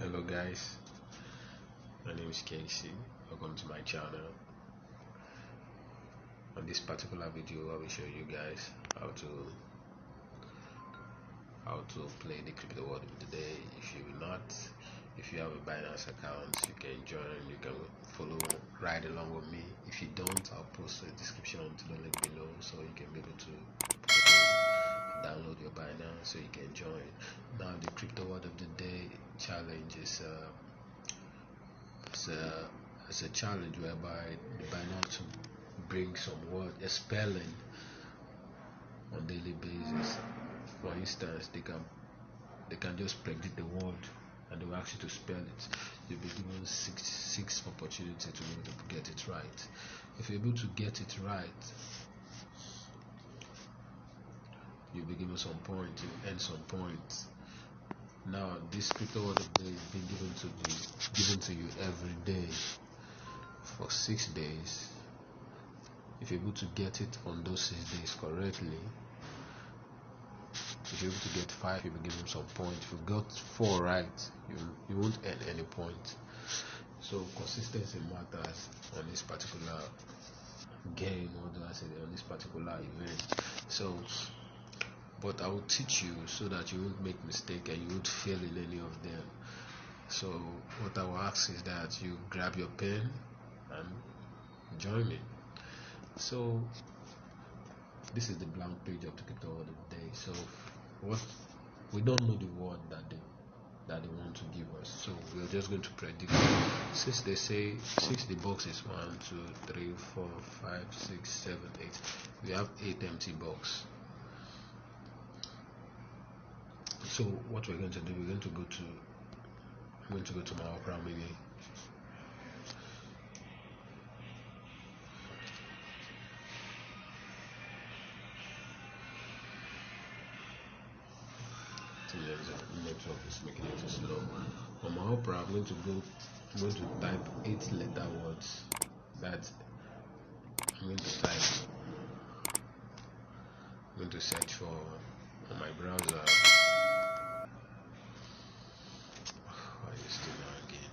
Hello guys, my name is Casey. Welcome to my channel. On this particular video I will show you guys how to play the crypto world of the day. If you have a Binance account, you can join, you can follow, ride along with me. If you don't, I'll post a description to the link below so you can be able to download your Binance so you can join. Now the crypto word of the day challenge is it's a challenge whereby the Binance to bring some word, a spelling on daily basis. For instance, they can just predict the word and they will ask you to spell it. You'll be given six opportunities to be able to get it right. If you're able to get it right, you'll be given some points, you earn some points. Now this crypto word of the day is being given to you every day for 6 days. If you're able to get it on those 6 days correctly, if you're able to get 5, you'll be given some points. If you got 4 right, you won't earn any point. So consistency matters on this particular game, or do I say on this particular event. So but I will teach you so that you won't make mistake and you won't fail in any of them. So what I will ask is that you grab your pen and join me. So this is the blank page of the crypto word of the day. So what we don't know the word that they want to give us, so we're just going to predict. Since they say 6, the box is 1, 2, 3, 4, 5, 6, 7, 8. We have 8 empty boxes. So what we're going to do, I'm going to go to my Opera Mini. The network is making it too slow. On my Opera, I'm going to type 8-letter words. I'm going to search for on my browser. Why is it now again?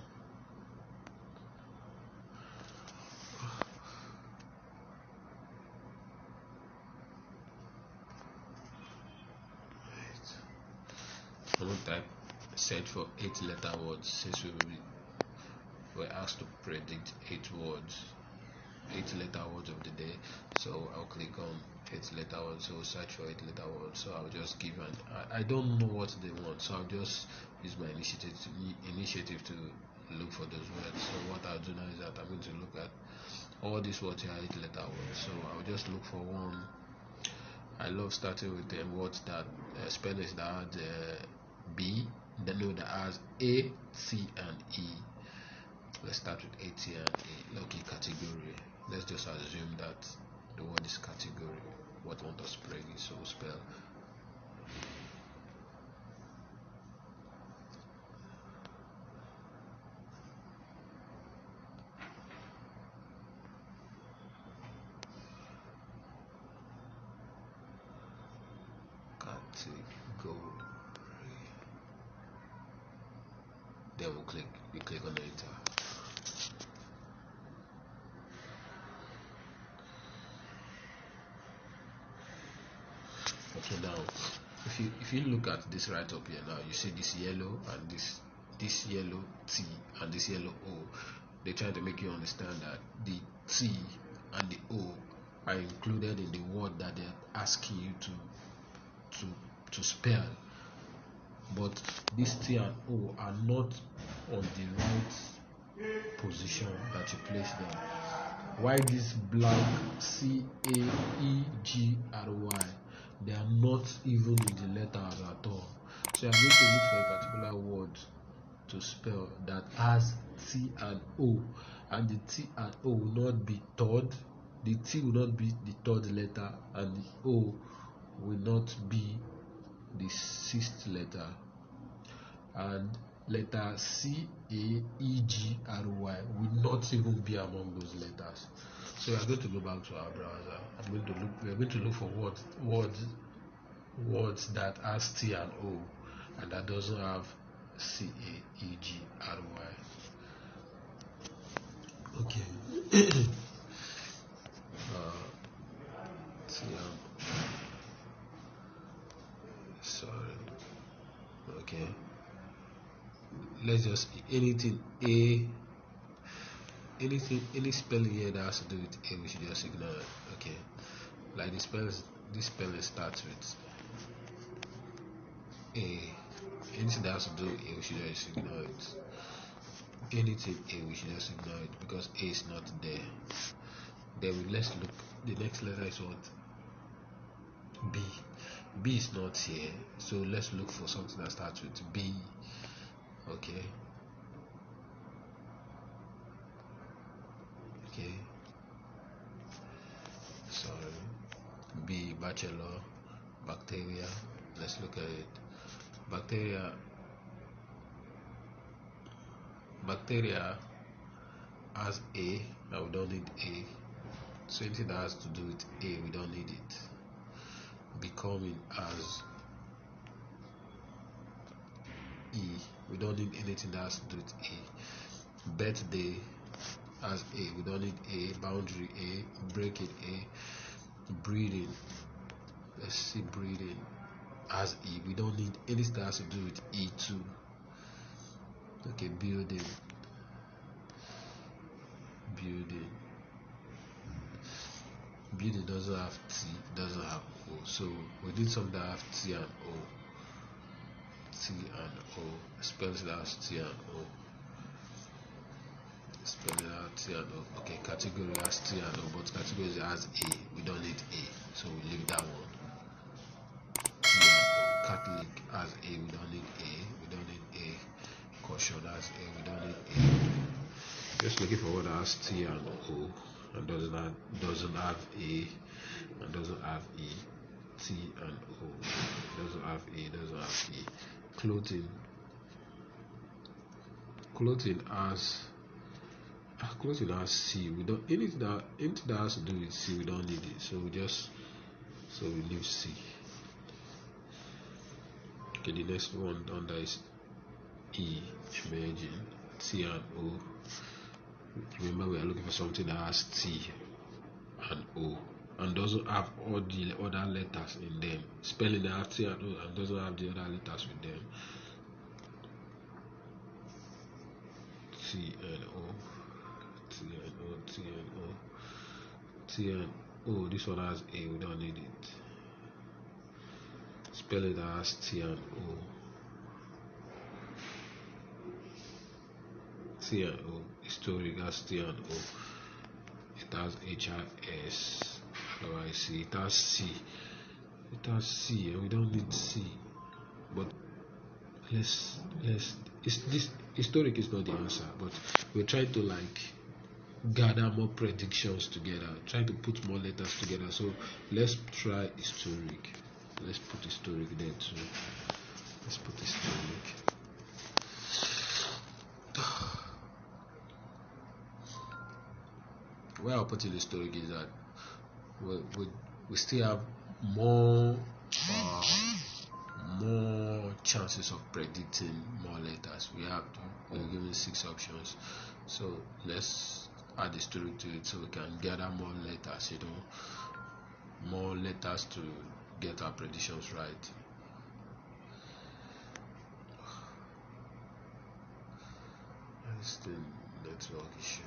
I'm going to search for 8-letter words, since we're asked to predict 8 words, 8-letter words of the day. So I'll click on 8-letter words, so search for 8-letter words. So I'll just give I don't know what they want, so I'll just use my initiative to look for those words. So what I'll do now is that I'm going to look at all these words here, 8-letter words. So I'll just look for one. I love starting with the words that spellings that had B, then know that has A, T, and E. Let's start with A, T, and E. Lucky category. Let's just assume that the word is category. What want to spell is so spell. Category. Then we click on enter. Okay, now if you look at this right up here, now you see this yellow and this yellow T and this yellow O. They're trying to make you understand that the T and the O are included in the word that they're asking you to spell, but this T and O are not on the right position that you place them. Why this blank CAEGRY? They are not even in the letters at all. So I'm going to look for a particular word to spell that has T and O, and the T and O will not be third. The T will not be the third letter, and the O will not be the 6th letter, and letter CAEGRY will not even be among those letters. So we are going to go back to our browser. We are going to look for words that has T and O and that doesn't have CAEGRY. Tian, sorry. Okay. Let's just any spelling here that has to do with A, we should just ignore it. Okay. Like this spelling starts with A. Anything that has to do with A, we should just ignore it. Anything A, we should just ignore it because A is not there. Then let's look. The next letter is what? B. B is not here, so let's look for something that starts with B. Okay. Okay. Sorry. B. Bachelor. Bacteria. Let's look at it. Bacteria has A, and we don't need A. So anything that has to do with A, we don't need it. Becoming as E, we don't need anything that has to do with A. Birthday as A, we don't need A. Boundary A. Break it A. Breathing, let's see, breathing as E, we don't need anything that has to do with E too. Okay. Building doesn't have T, doesn't have O, so we need something that have T and O. T and O, spells that has T and O. Spelling out T and O. Okay, category has T and O, but category has A, we don't need A, so we leave that one. T and O. Catholic has A, we don't need A. Caution has A, we don't need A. Just looking for what has T and O and doesn't have A and doesn't have E. T and O doesn't have A, doesn't have E. Clothing has C. We don't anything that has to do with C, we don't need it. So we leave C. Okay, the next one under is E, emerging. T and O. Remember, we are looking for something that has T and O and doesn't have all the other letters in them. Spelling that has T and O and doesn't have the other letters with them. T and O. T and O. This one has A, we don't need it. Spelling that has T and O. T and O. Historic has T and O. It has HIS. How do I see? It has C. And we don't need C. But let's this historic is not the answer, but we're trying to gather more predictions together, trying to put more letters together. So let's try historic. Let's put historic there too. Let's put historic. Where I'll put in historic is that we still have more chances of predicting more letters. We're given 6 options, so let's add historic to it so we can gather more letters, more letters to get our predictions right. That's the network issue.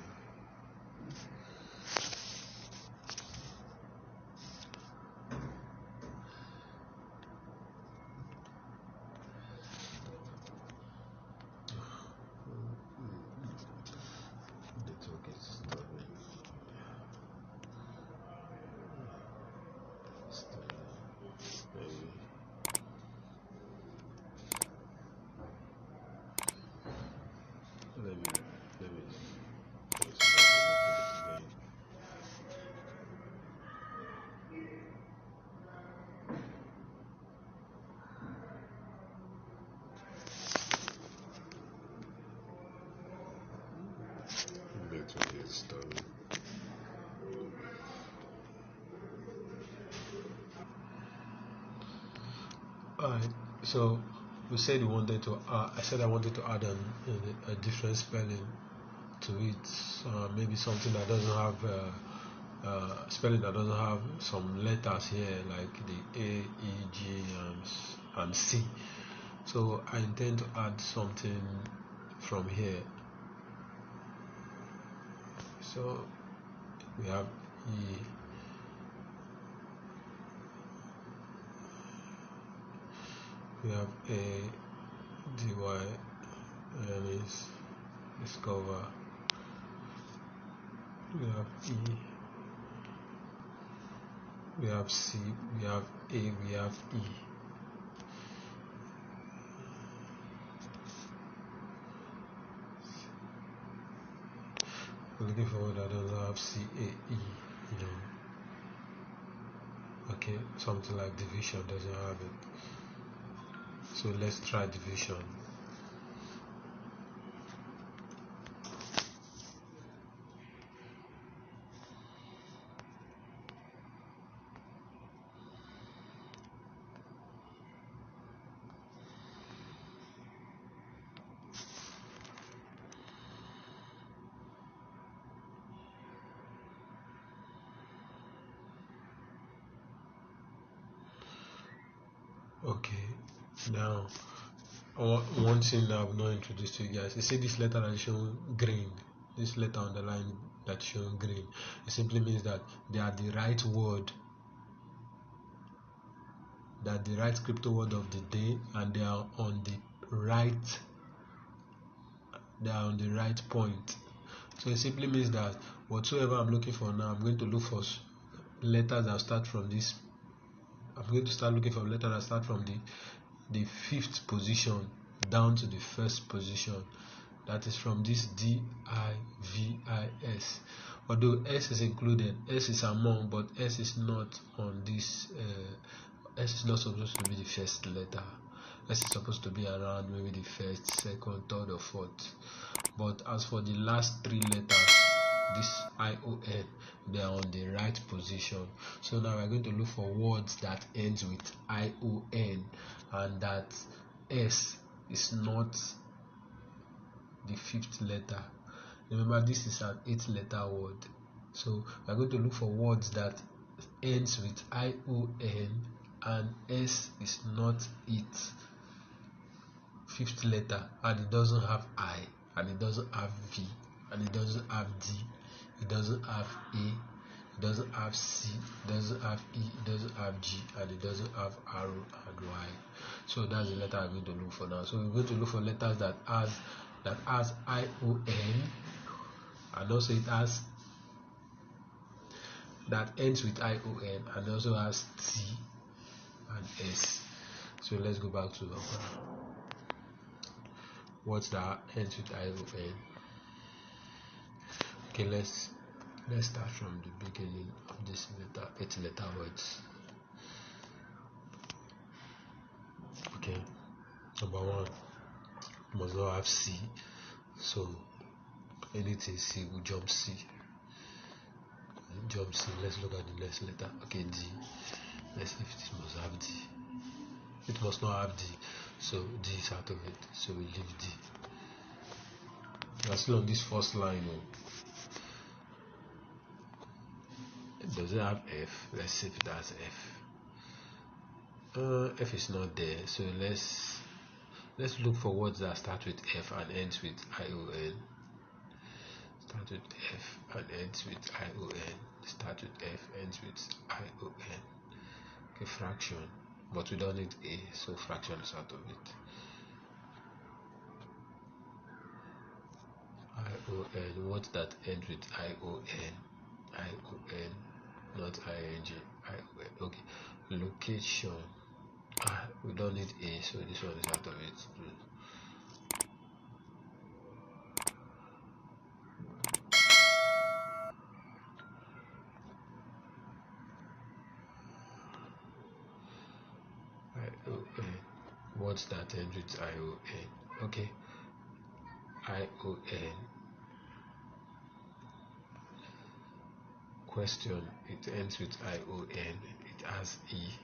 Alright, so we said we wanted to I said I wanted to add a different spelling to it, maybe something that doesn't have spelling that doesn't have some letters here like the A, E, G, and C. So I intend to add something from here. So we have E, we have A, D, Y, and is discover. We have E, we have C, we have A, we have E. We're looking for one that doesn't have C, A, E, Okay, something like division doesn't have it. So let's try division. Okay, now one thing I've not introduced to you guys, you see this letter that is shown green, this letter on the line that's shown green, it simply means that they are the right word, that the right crypto word of the day, and they are on the right point. So it simply means that whatsoever I'm looking for now, I'm going to look for letters that start from this. I'm going to start looking for letters that start from the 5th position down to the 1st position. That is from this D, I, V, I, S. Although S is included, S is among, but S is not on this. S is not supposed to be the first letter. S is supposed to be around maybe the 1st, 2nd, 3rd, or 4th. But as for the last 3 letters, this ION, they are on the right position. So now we're going to look for words that ends with ION, and that S is not the 5th letter. Remember, this is an 8-letter word. So we're going to look for words that ends with ION and S is not its 5th letter, and it doesn't have I, and it doesn't have V, and it doesn't have D, it doesn't have A, it doesn't have C, it doesn't have E, it doesn't have G, and it doesn't have R and Y. So that's the letter I'm going to look for now. So we're going to look for letters that has ION, and also it has that ends with ION, and also has T and S. So let's go back to what's that ends with ION. Okay, let's start from the beginning of this letter, 8-letter words. Okay, number 1 must not have C, so anything C will jump C. Let's look at the next letter. Okay, D. Let's see if it must have D. It must not have D, so D is out of it, so we leave D. We are still on this first line. Does it have F? Let's see if it has F. F is not there, so let's look for words that start with F and ends with ION. Start with F and ends with ION. Start with F, ends with ION. Okay, fraction, but we don't need A, so fraction is out of it. ION, words that end with ION, not ING, ION. Okay, location, we don't need A, so this one is out of it. ION, words that end with ION. Okay, ION. Question, it ends with ION, it has E.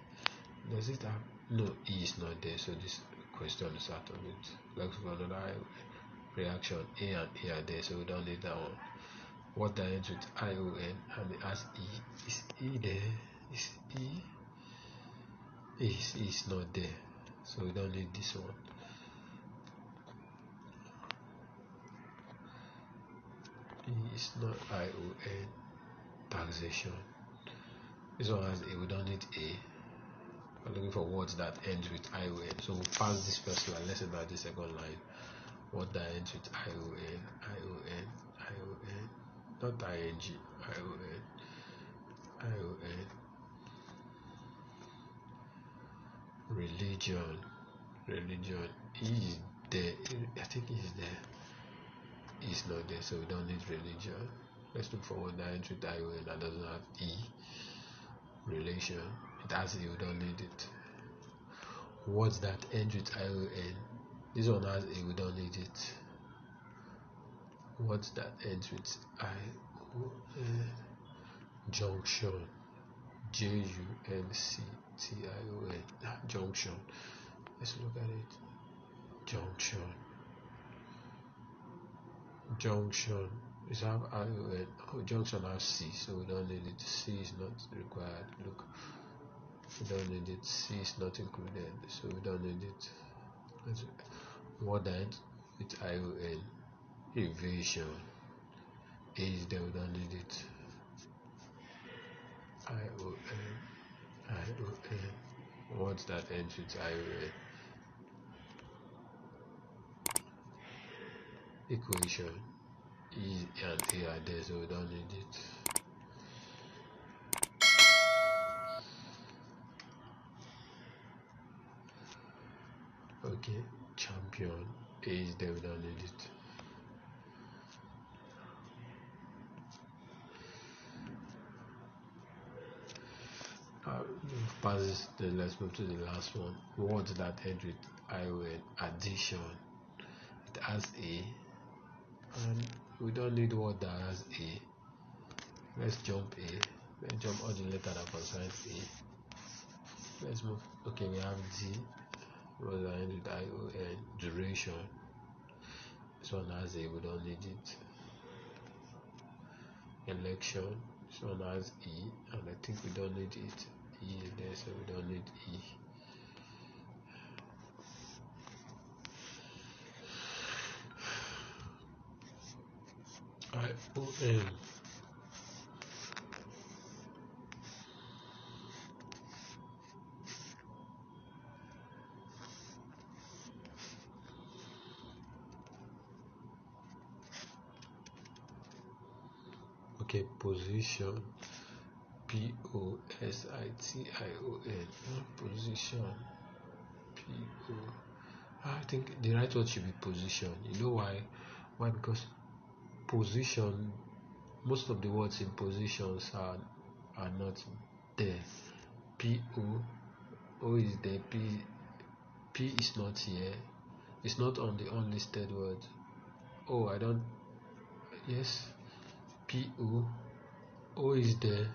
Does it have? No, E is not there, so this question is out of it. Let's go another ION. reaction. A and E are there, so we don't need that one. What that ends with ION and it has E. Is E there? Is E? Is not there, so we don't need this one. E is not ION. Taxation. This one has A, we don't need A. We're looking for words that ends with ION. So we'll pass this first line. Let's enter the second line. What that ends with ION, ION, ION, not ING, ION, ION. Religion, religion. E is there. I think E is there. E is not there, so we don't need religion. Let's look for what that ends with ION that doesn't have E. Relation. It has E, we don't need it. Words that end with ION. This one has A, we don't need it. Words that ends with ION. Junction. JUNCTION. Junction. Let's look at it. Junction. Junction. Is have ION. Oh, junction has C, so we don't need it. C is not required. Look. We don't need it. C is not included, so we don't need it. What that with ION. Evasion. A is there, we don't need it. ION. Words that ends with ION. Equation. E and A are there, so we don't need it. Okay, champion. A is there, we don't need it. Passes, then let's move to the last one. Words that end with ION. Addition. It has A, and we don't need word that has A. Let's jump A. Let's jump all the letters that concerns A. Let's move. Okay, we have D. Words that end with ION. Duration. This one has A, we don't need it. Election. This one has E, and I think we don't need it. E is there, so we don't need E. ION. Okay, position. POSITION. Position. PO. I think the right word should be position. You know why? Why? Because position, most of the words in positions are not there. O is there. P is not here. It's not on the unlisted word. Oh, I don't. Yes. O is there.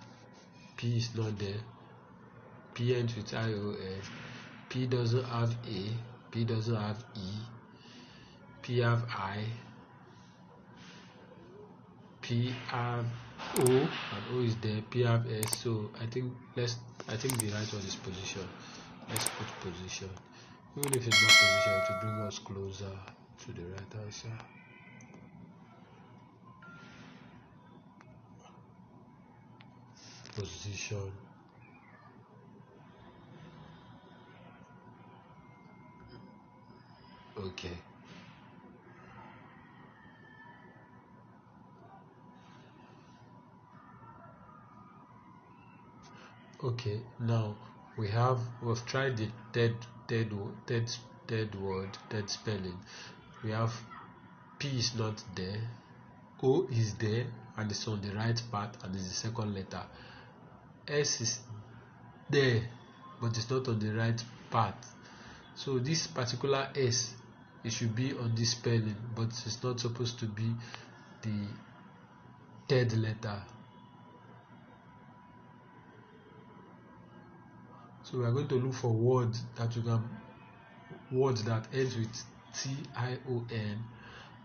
P is not there. P ends with ION. P doesn't have A. P doesn't have E. P have I. P have O, and O is there. P have S. So I think the right word is position. Let's put position. Even if it's not position, it will bring us closer to the right answer. Position. Okay. Okay, now we've tried the third word, third spelling. We have P is not there, O is there, and it's on the right part, and it's the second letter. S is there, but it's not on the right part. So this particular S, it should be on this spelling, but it's not supposed to be the third letter. So we are going to look for words that ends with TION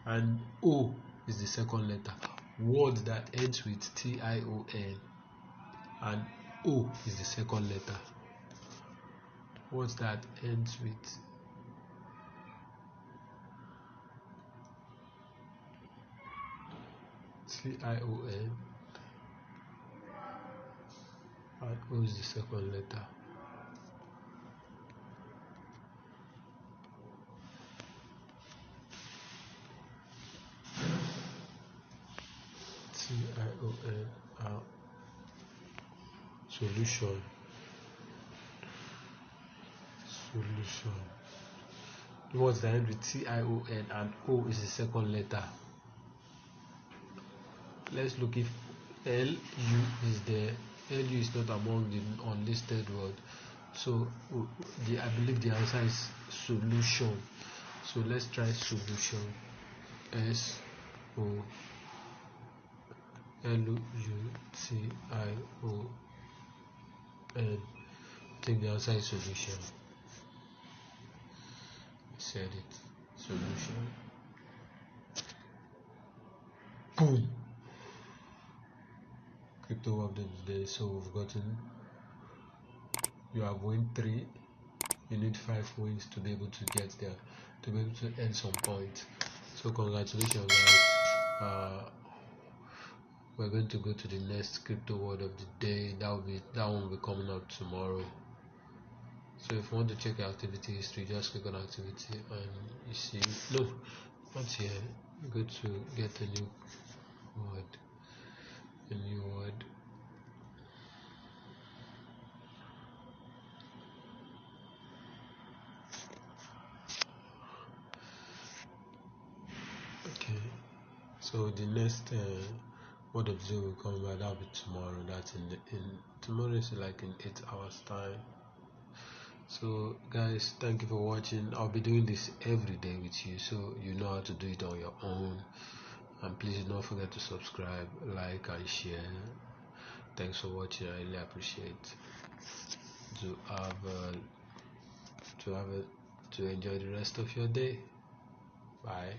and O is the second letter. Word that ends with T-I-O-N and O is the second letter. Word that ends with T-I-O-N and O is the second letter. T-I-O-N solution. Words that end with T-I-O-N and O is the second letter. Let's look if L-U is there. L-U is not among the unlisted word. So I believe the answer is solution. So let's try solution. S-O-L-U-T-I-O-N. I think the answer is solution. I said it. Solution. Boom. Crypto word of the day. So we've gotten, you have won 3. You need 5 wins to be able to get there, to be able to earn some points. So congratulations, guys. We're going to go to the next crypto word of the day. That one will be coming out tomorrow. So if you want to check your activity history, just click on activity and you see, no, not here. You go to get a new word. Okay, so the next word of the day will come by, that'll be tomorrow. That's in tomorrow is like in 8 hours time. So guys, thank you for watching. I'll be doing this every day with you, so you know how to do it on your own. And please do not forget to subscribe, like and share. Thanks for watching. I really appreciate to enjoy the rest of your day. Bye.